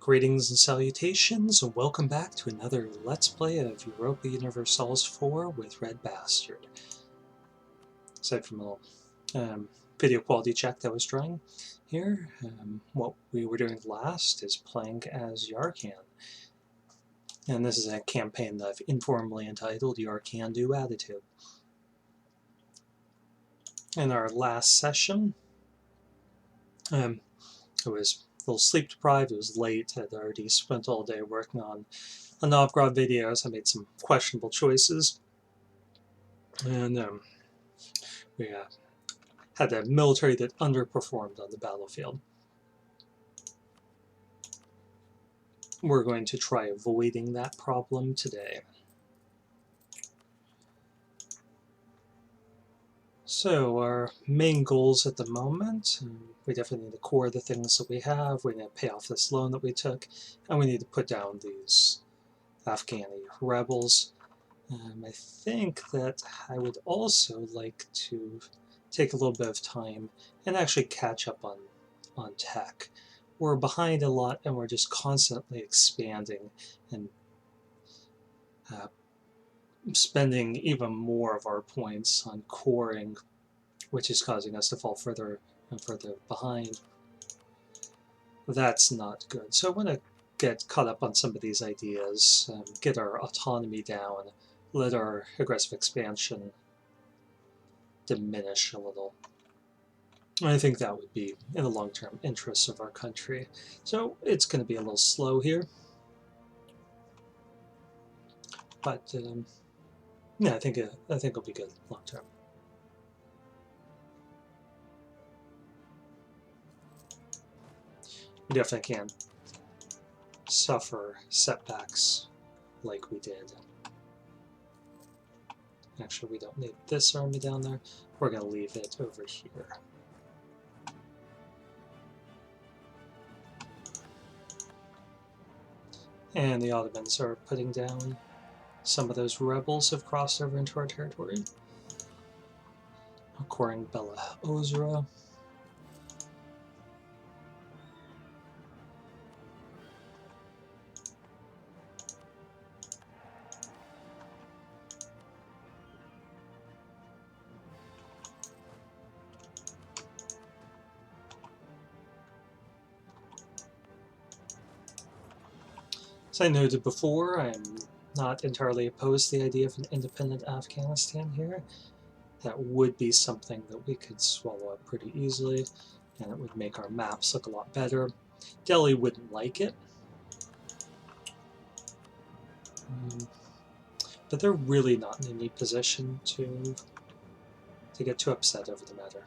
Greetings and salutations, and welcome back to another Let's Play of Europa Universalis 4 with Red Bastard. Aside from a little video quality check that was drawing here, what we were doing last is playing as Yarkand. And this is a campaign that I've informally entitled Yar-can-do Attitude. In our last session, it was a little sleep deprived, it was late, I'd already spent all day working on Novgorod videos. I made some questionable choices, and we had a military that underperformed on the battlefield. We're going to try avoiding that problem today. So our main goals at the moment, we definitely need to core the things that we have, we need to pay off this loan that we took, and we need to put down these Afghani rebels. I think that I would also like to take a little bit of time and actually catch up on tech. We're behind a lot and we're just constantly expanding and spending even more of our points on coring, which is causing us to fall further and further behind. That's not good. So I want to get caught up on some of these ideas, get our autonomy down, let our aggressive expansion diminish a little. I think that would be in the long-term interests of our country. So it's going to be a little slow here, but yeah, I think it'll be good long-term. We definitely can't suffer setbacks like we did. Actually, we don't need this army down there. We're going to leave it over here. And the Ottomans are putting down some of those rebels have crossed over into our territory. Coring Bella Ozra. As I noted before, I'm not entirely opposed to the idea of an independent Afghanistan here. That would be something that we could swallow up pretty easily, and it would make our maps look a lot better. Delhi wouldn't like it, but they're really not in any position to get too upset over the matter.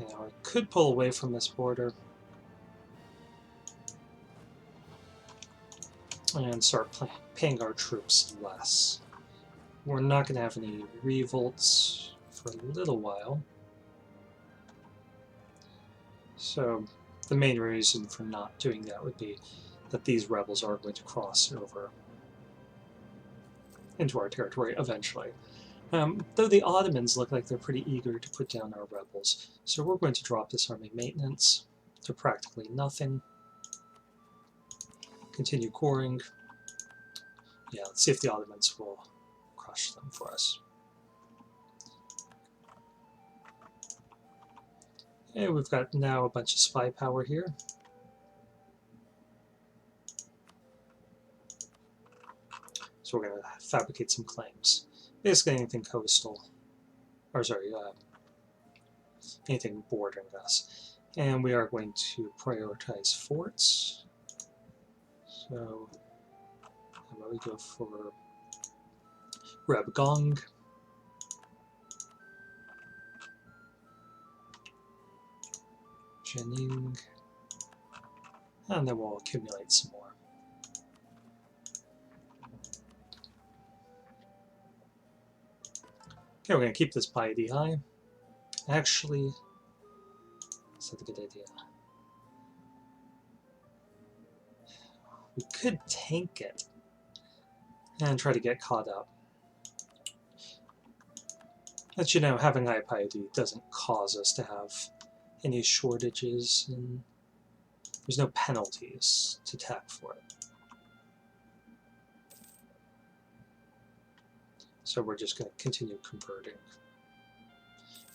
Okay, now I could pull away from this border and start paying our troops less. We're not going to have any revolts for a little while. So the main reason for not doing that would be that these rebels are going to cross over into our territory eventually. Though the Ottomans look like they're pretty eager to put down our rebels. So we're going to drop this army maintenance to practically nothing. Continue coring. Yeah, let's see if the Ottomans will crush them for us. Okay, we've got now a bunch of spy power here. So we're going to fabricate some claims. Basically anything coastal, or sorry, anything bordering us. And we are going to prioritize forts. So how about we go for Rebgong. Jening. And then we'll accumulate some more. Okay, we're going to keep this piety high. Actually, is that a good idea? We could tank it and try to get caught up. But you know, having high piety doesn't cause us to have any shortages, and there's no penalties to tack for it. So we're just going to continue converting.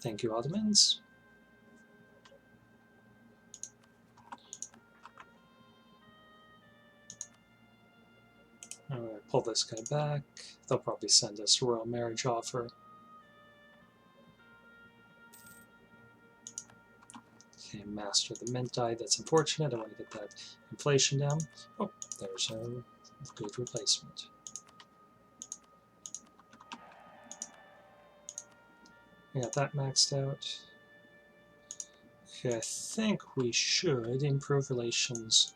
Thank you, Ottomans. I'm going to pull this guy back. They'll probably send us a royal marriage offer. Okay, master the mint die. That's unfortunate. I want to get that inflation down. Oh, there's a good replacement. I got that maxed out. Okay, I think we should improve relations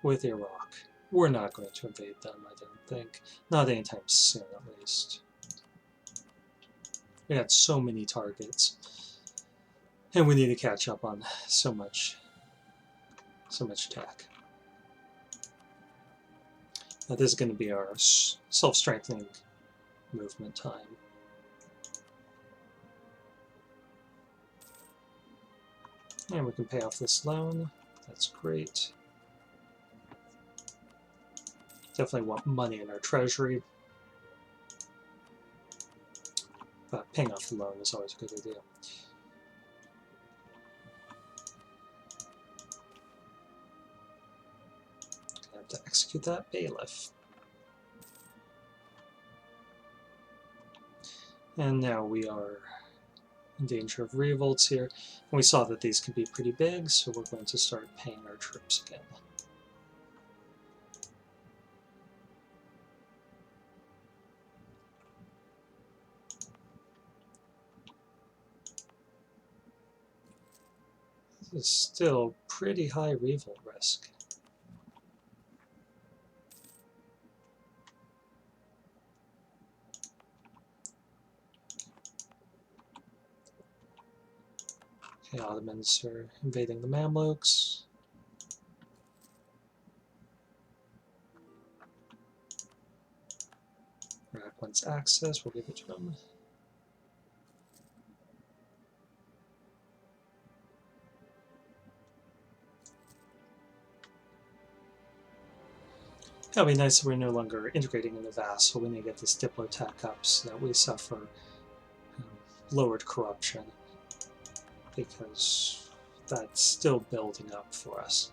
with Iraq. We're not going to invade them, I don't think. Not anytime soon, at least. We got so many targets. And we need to catch up on so much tech. Now this is going to be our self-strengthening movement time. And we can pay off this loan. That's great. Definitely want money in our treasury. But paying off the loan is always a good idea. I have to execute that bailiff. And now we are in danger of revolts here. And we saw that these can be pretty big, so we're going to start paying our troops again. This is still pretty high revolt risk. Okay, Ottomans are invading the Mamluks. Iraq wants access, we'll give it to them. It'll be nice that we're no longer integrating in the vassal. We need to get this Diplo tech up so that we suffer lowered corruption, because that's still building up for us.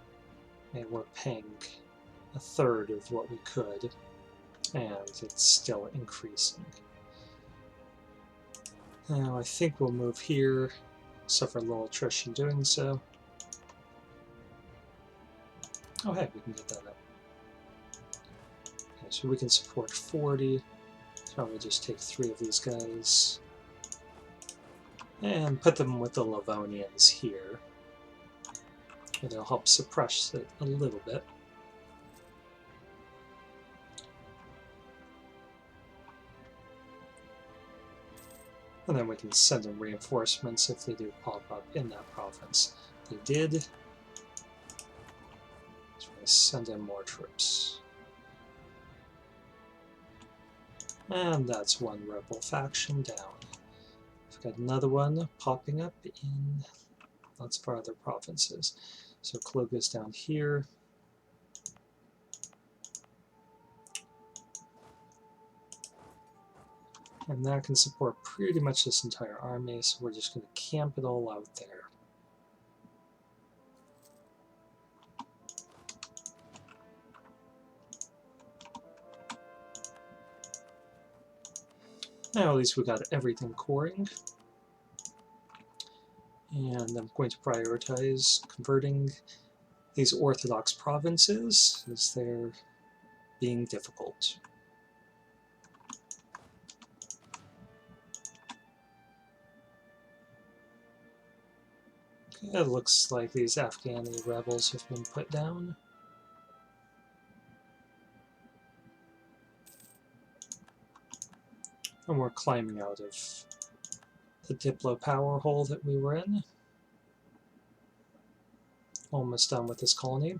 And we're paying a third of what we could, and it's still increasing. Now I think we'll move here, suffer a little attrition doing so. Oh hey, we can get that up. Okay, so we can support 40. So probably just take 3 of these guys and put them with the Livonians here. And it'll help suppress it a little bit. And then we can send them reinforcements if they do pop up in that province. They did. So we're going to send in more troops. And that's one rebel faction down. We've got another one popping up in lots of our other provinces. So Kaluga's down here. And that can support pretty much this entire army, so we're just going to camp it all out there. Now at least we got everything coring. And I'm going to prioritize converting these Orthodox provinces as they're being difficult. Okay, it looks like these Afghani rebels have been put down. And we're climbing out of the Diplo power hole that we were in. Almost done with this colony.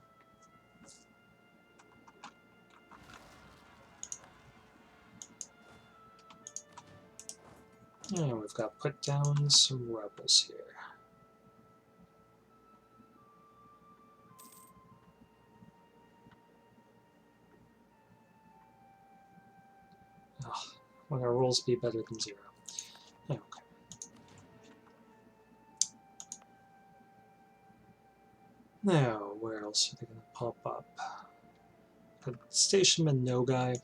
And we've got put down some rebels here. when our rolls be better than 0. Okay. Now, where else are they going to pop up? The stationman no guy.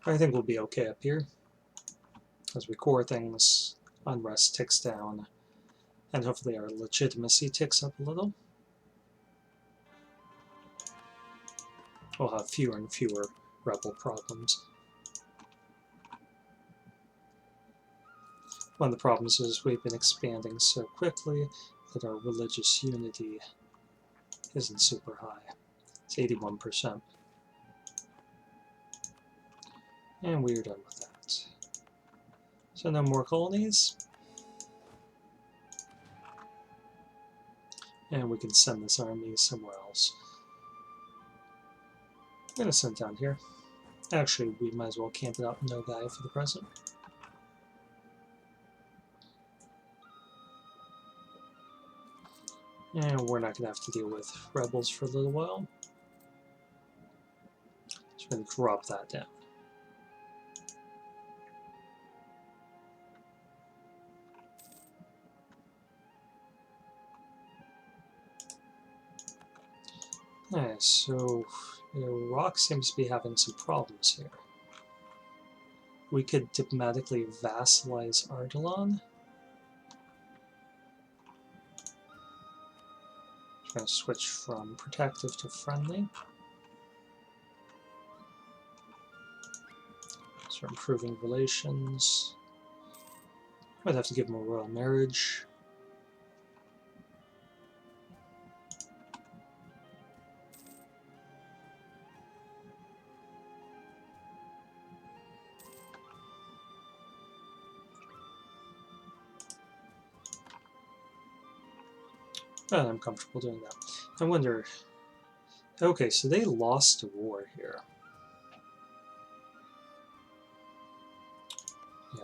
I think we'll be okay up here. As we core things, unrest ticks down, and hopefully our legitimacy ticks up a little. We'll have fewer and fewer rebel problems. One of the problems is we've been expanding so quickly that our religious unity isn't super high. It's 81%. And we're done with that. So no more colonies. And we can send this army somewhere else. I'm going to send it down here. Actually, we might as well camp it out no guy for the present. And we're not going to have to deal with rebels for a little while. So we're going to drop that down. Alright, so Iraq seems to be having some problems here. We could diplomatically vassalize Ardalan. Trying to switch from protective to friendly. Start improving relations. Might have to give him a royal marriage. And I'm comfortable doing that. I wonder... Okay, so they lost a war here. Yeah.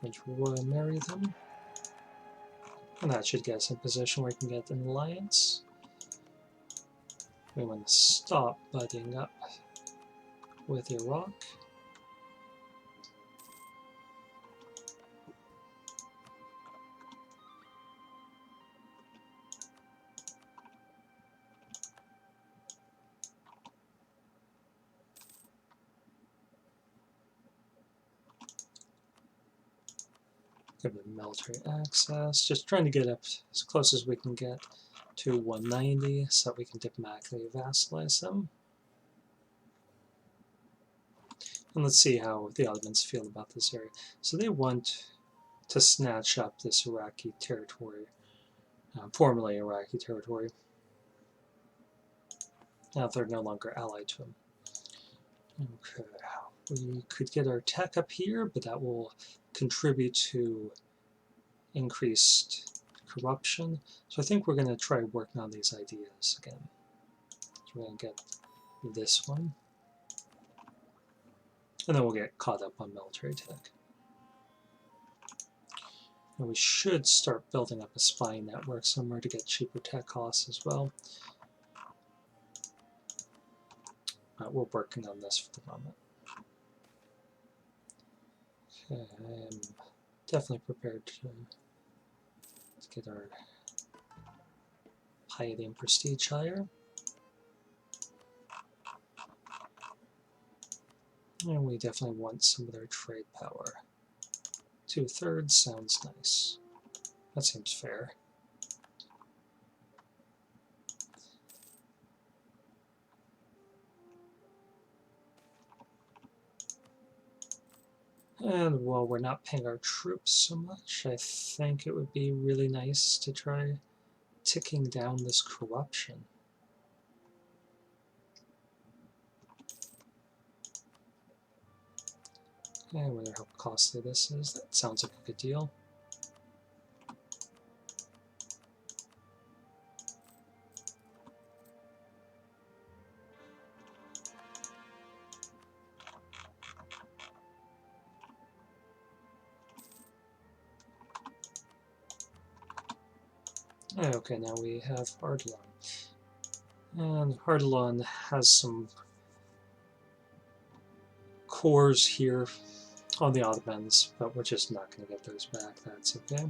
Going to royal marry them. And that should get us in a position where we can get an alliance. We want to stop butting up with Iraq. Give them military access. Just trying to get up as close as we can get to 190 so that we can diplomatically vassalize them. And let's see how the Ottomans feel about this area. So they want to snatch up this Iraqi territory, formerly Iraqi territory, now they're no longer allied to them. Okay, we could get our tech up here, but that will contribute to increased corruption. So I think we're going to try working on these ideas again. So we're going to get this one. And then we'll get caught up on military tech. And we should start building up a spy network somewhere to get cheaper tech costs as well. We're working on this for the moment. Okay, I am definitely prepared to get our piety and prestige higher. And we definitely want some of their trade power. 2/3 sounds nice. That seems fair. And while we're not paying our troops so much, I think it would be really nice to try ticking down this corruption. I wonder how costly this is. That sounds like a good deal. Okay, now we have Ardalan. And Ardalan has some cores here on the Ottomans, but we're just not going to get those back. That's okay.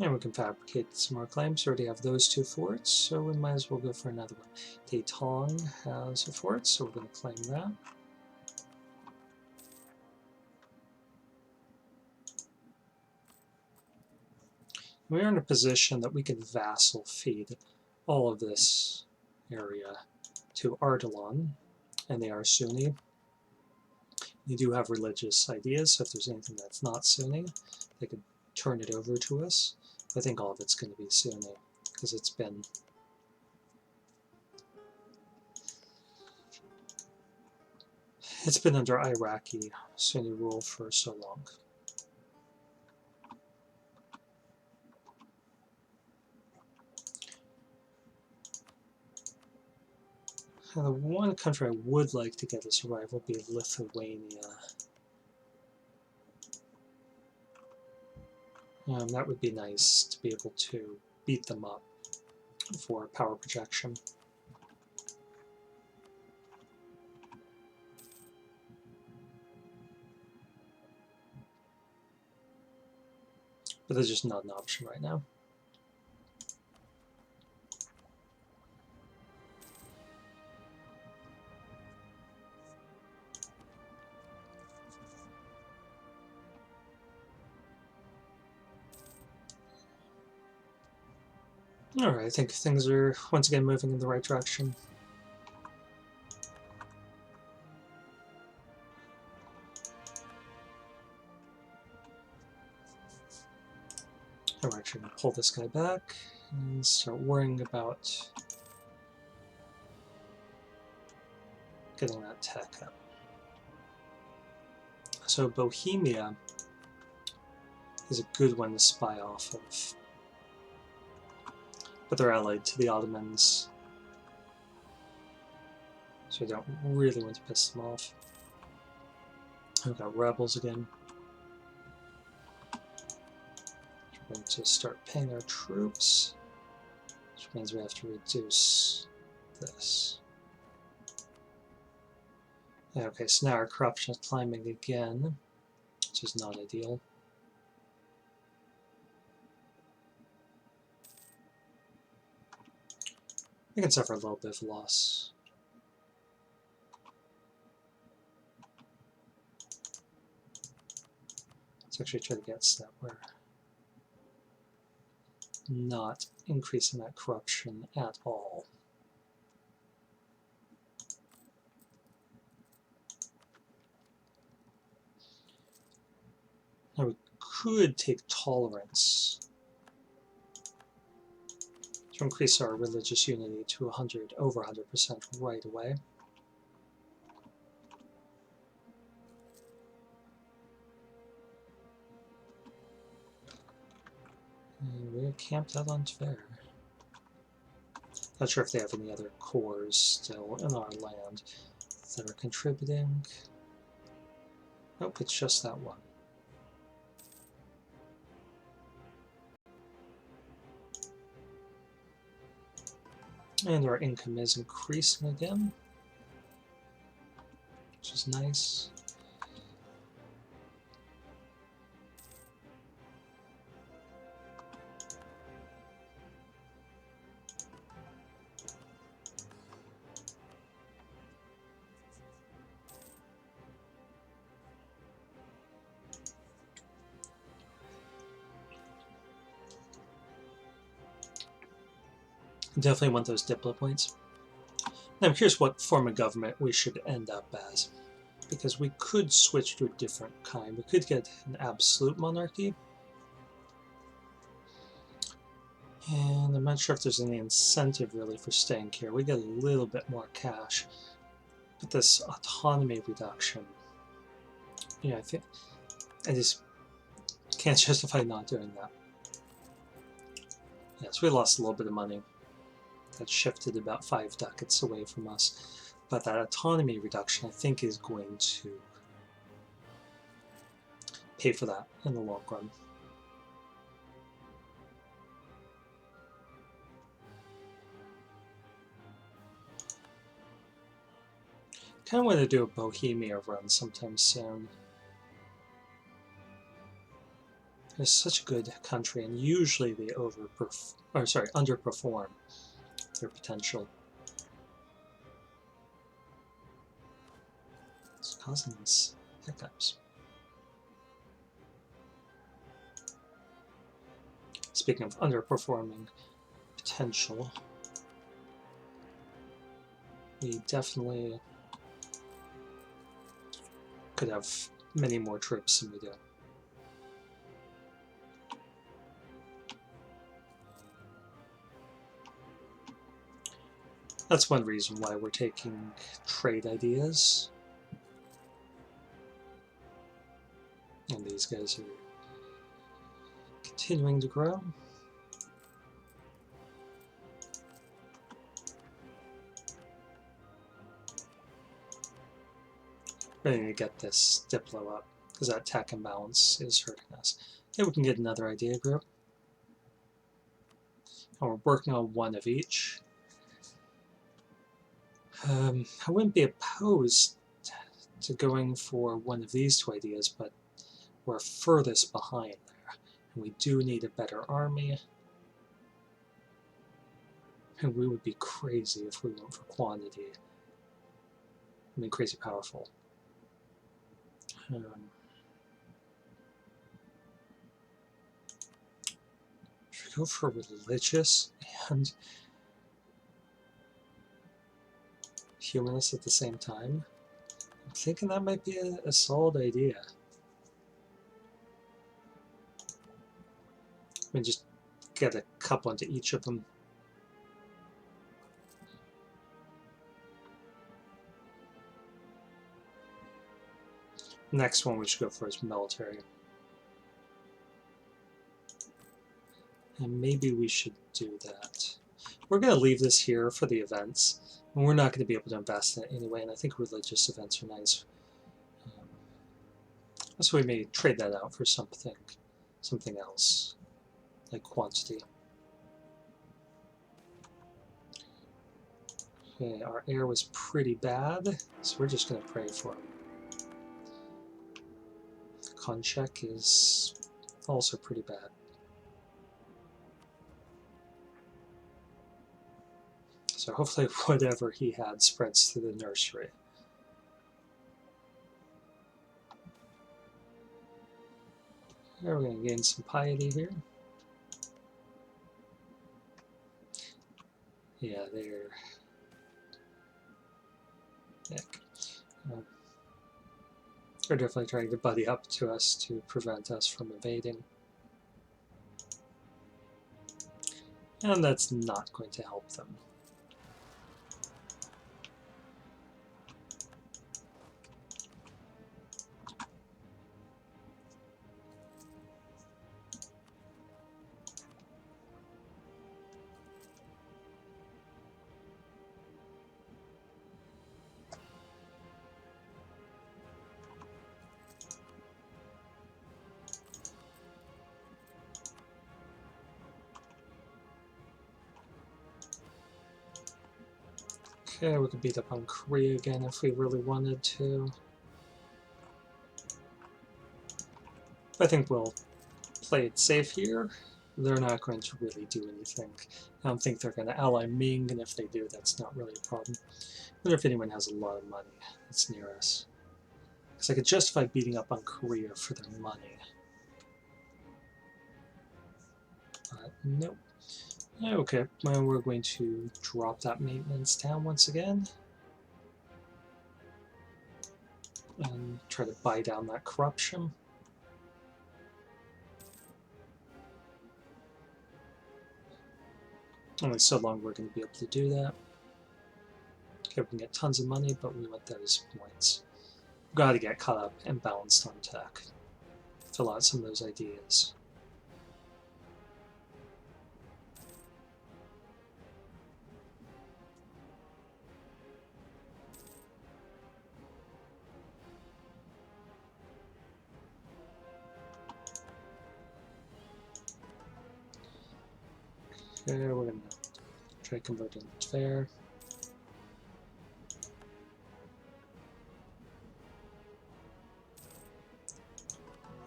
And we can fabricate some more claims. We already have those 2 forts, so we might as well go for another one. Tong has a fort, so we're going to claim that. We are in a position that we can vassal feed all of this area to Ardalan, and they are Sunni. They do have religious ideas, so if there's anything that's not Sunni, they could turn it over to us. I think all of it's going to be Sunni, because it's been under Iraqi Sunni rule for so long. The one country I would like to get as a rival would be Lithuania. That would be nice to be able to beat them up for power projection. But there's just not an option right now. Alright, I think things are once again moving in the right direction. We're actually going to pull this guy back and start worrying about getting that tech up. So Bohemia is a good one to spy off of, but they're allied to the Ottomans, so I don't really want to piss them off. We've got rebels again. We're going to start paying our troops, which means we have to reduce this. Okay, so now our corruption is climbing again, which is not ideal. We can suffer a little bit of loss. Let's actually try to get so that we're not increasing that corruption at all. Now we could take tolerance to increase our religious unity to over 100% right away. And we're camped out on Tver. Not sure if they have any other cores still in our land that are contributing. Nope, it's just that one. And our income is increasing again, which is nice. Definitely want those Diplo points. Now I'm curious what form of government we should end up as, because we could switch to a different kind. We could get an absolute monarchy, and I'm not sure if there's any incentive really for staying here. We get a little bit more cash, but this autonomy reduction, I think I just can't justify not doing that. Yes, we lost a little bit of money. That shifted about 5 ducats away from us. But that autonomy reduction, I think, is going to pay for that in the long run. Kind of want to do a Bohemia run sometime soon. It's such a good country, and usually they underperform their potential. It's causing these hiccups. Speaking of underperforming potential, we definitely could have many more troops than we do. That's one reason why we're taking trade ideas. And these guys are continuing to grow. We're going to get this Diplo up, because that attack imbalance is hurting us. Okay, we can get another idea group. And we're working on one of each. I wouldn't be opposed to going for one of these two ideas, but we're furthest behind there. And we do need a better army. And we would be crazy if we went for quantity. I mean, crazy powerful. Should we go for religious and humanist at the same time? I'm thinking that might be a solid idea. I mean, just get a couple into each of them. Next one we should go for is military. And maybe we should do that. We're going to leave this here for the events. And we're not going to be able to invest in it anyway, and I think religious events are nice. So we may trade that out for something else, like quantity. Okay, our air was pretty bad, so we're just going to pray for him. Konchek is also pretty bad. So hopefully whatever he had spreads through the nursery. We're going to gain some piety here. Yeah, they're... They're definitely trying to buddy up to us to prevent us from invading. And that's not going to help them. Okay, we could beat up on Korea again if we really wanted to. I think we'll play it safe here. They're not going to really do anything. I don't think they're going to ally Ming, and if they do, that's not really a problem. I wonder if anyone has a lot of money that's near us. Because I could justify beating up on Korea for their money. But nope. Okay, well, we're going to drop that maintenance down once again. And try to buy down that corruption. Only so long we're going to be able to do that. Okay, we can get tons of money, but we want those points. We've got to get caught up and balanced on tech. Fill out some of those ideas. Okay, we're going to try converting it fair.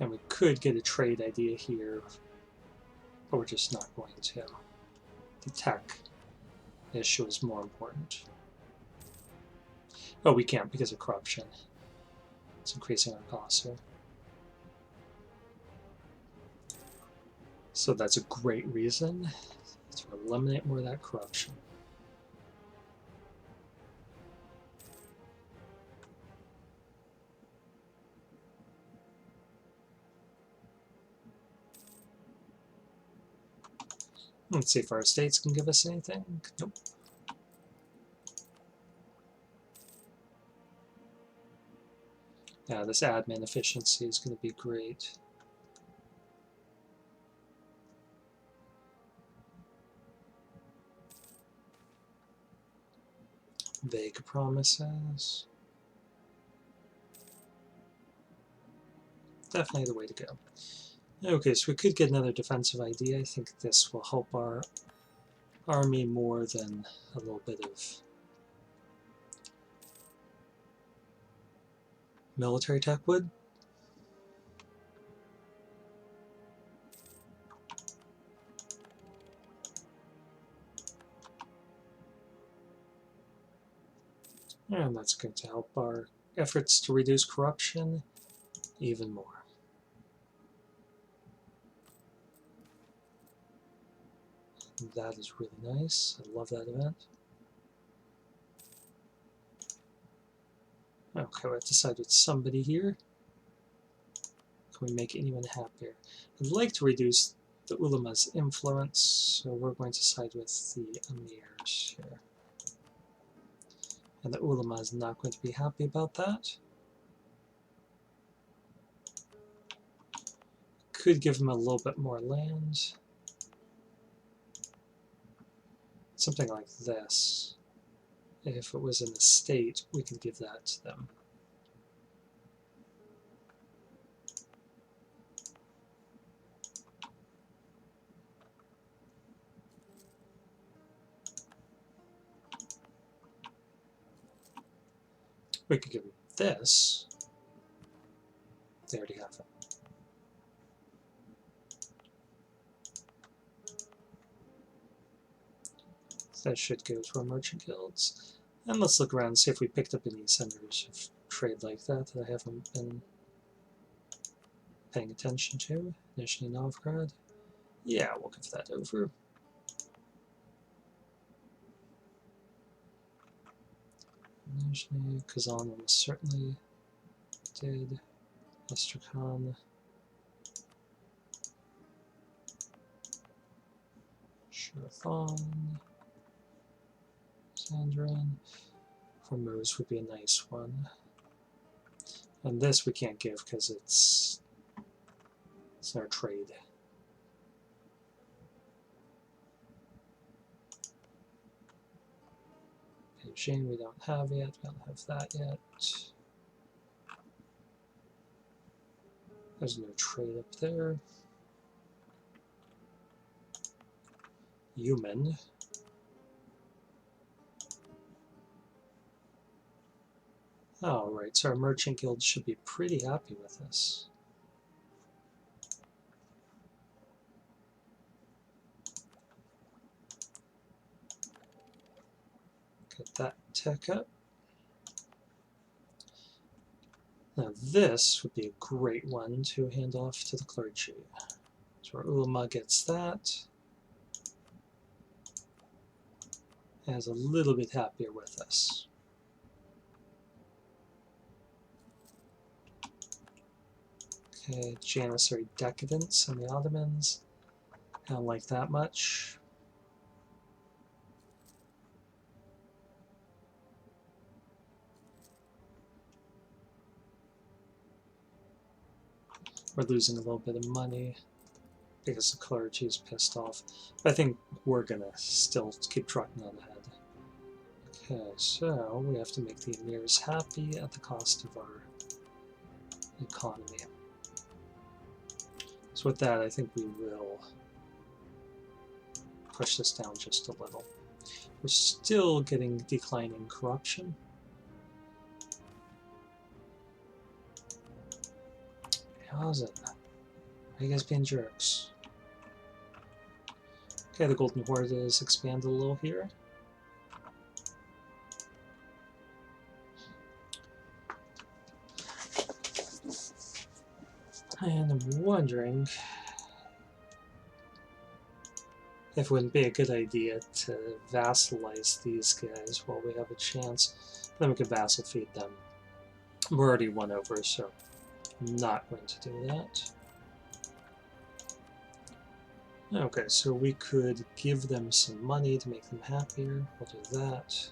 And we could get a trade idea here, but we're just not going to. The tech issue is more important. Oh, we can't because of corruption. It's increasing our costs here. So that's a great reason to eliminate more of that corruption. Let's see if our estates can give us anything. Nope. Yeah, this admin efficiency is going to be great. Vague promises. Definitely the way to go. Okay, so we could get another defensive idea. I think this will help our army more than a little bit of military tech would. And that's going to help our efforts to reduce corruption even more. That is really nice. I love that event. Okay, we have to side with somebody here. Can we make anyone happier? I'd like to reduce the Ulama's influence, so we're going to side with the Emirs here. And the Ulama is not going to be happy about that. Could give them a little bit more land. Something like this. If it was in the state, we could give that to them. We could give them this. They already have it. That should go to our merchant guilds. And let's look around and see if we picked up any centers of trade like that I haven't been paying attention to. Nizhny Novgorod. Yeah, we'll give that over. Nizhny, Kazan almost certainly did. Astrakhan. Shirvan. Sandrin. Hormuz would be a nice one. And this we can't give because it's our trade. Beijing we don't have yet. We don't have that yet. There's no trade up there. Human. Alright, so our merchant guild should be pretty happy with this. Get that tech up. Now this would be a great one to hand off to the clergy. So our Ulama gets that. And is a little bit happier with us. Okay, Janissary decadence on the Ottomans. I don't like that much. We're losing a little bit of money because the clergy is pissed off. But I think we're gonna still keep trucking on ahead. Okay, so we have to make the emirs happy at the cost of our economy. So with that, I think we will push this down just a little. We're still getting declining corruption. How's it? Are you guys being jerks? Okay, the Golden Horde is expanded a little here. And I'm wondering if it wouldn't be a good idea to vassalize these guys while we have a chance. Then we could vassal feed them. We're already won over, so I'm not going to do that. Okay, so we could give them some money to make them happier. We'll do that.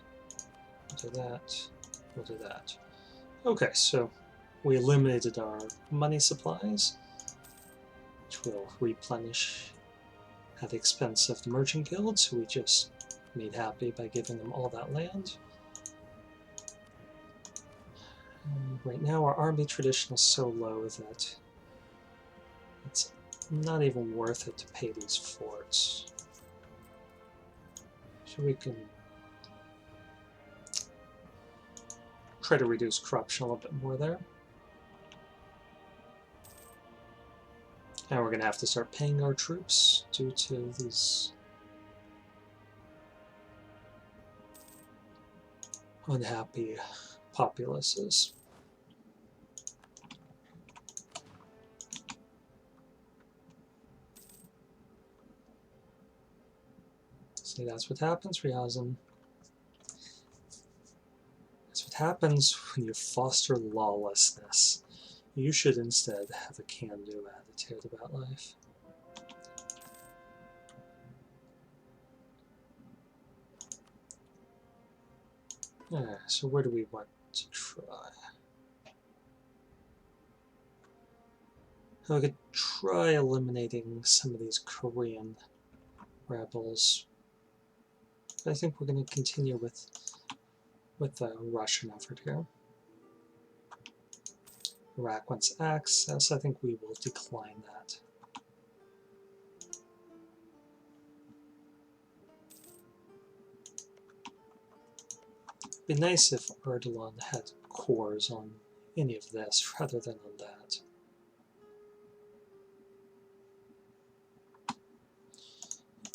We'll do that. We'll do that. Okay, so we eliminated our money supplies, which will replenish at the expense of the merchant guilds, who we just made happy by giving them all that land. Right now our army tradition is so low that it's not even worth it to pay these forts. So we can try to reduce corruption a little bit more there. And we're going to have to start paying our troops due to these unhappy populaces. See, that's what happens, Ryazan. That's what happens when you foster lawlessness. You should instead have a can-do attitude about life. So where do we want to try? We could try eliminating some of these Korean rebels. But I think we're going to continue with the Russian effort here. Iraq wants access. I think we will decline that. It'd be nice if Erdogan had cores on any of this rather than on that.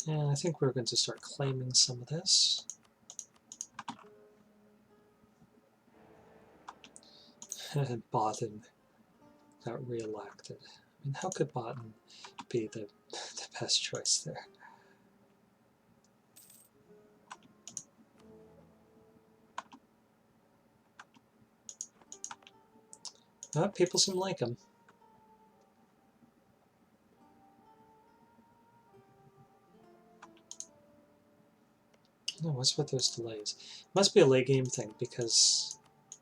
And I think we're going to start claiming some of this. And Baden got re-elected. I mean, how could Baden be the best choice there? People seem to like him. No, what's with those delays? Must be a late game thing, because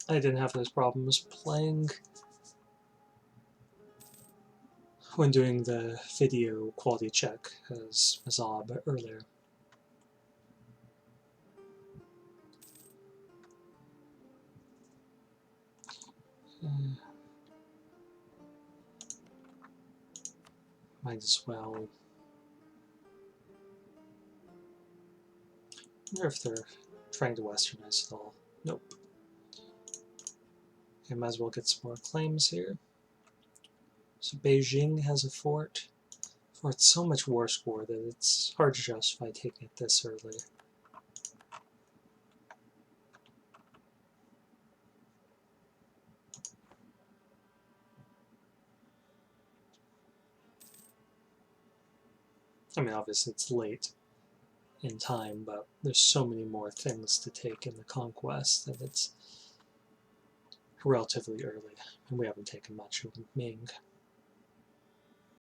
I didn't have those problems playing when doing the video quality check as Mazab earlier. Might as well. I wonder if they're trying to westernize it all. Nope. Okay, might as well get some more claims here. So Beijing has a fort. Fort's so much war score that it's hard to justify taking it this early. I mean, obviously it's late in time, but there's so many more things to take in the conquest that it's relatively early, and we haven't taken much of Ming.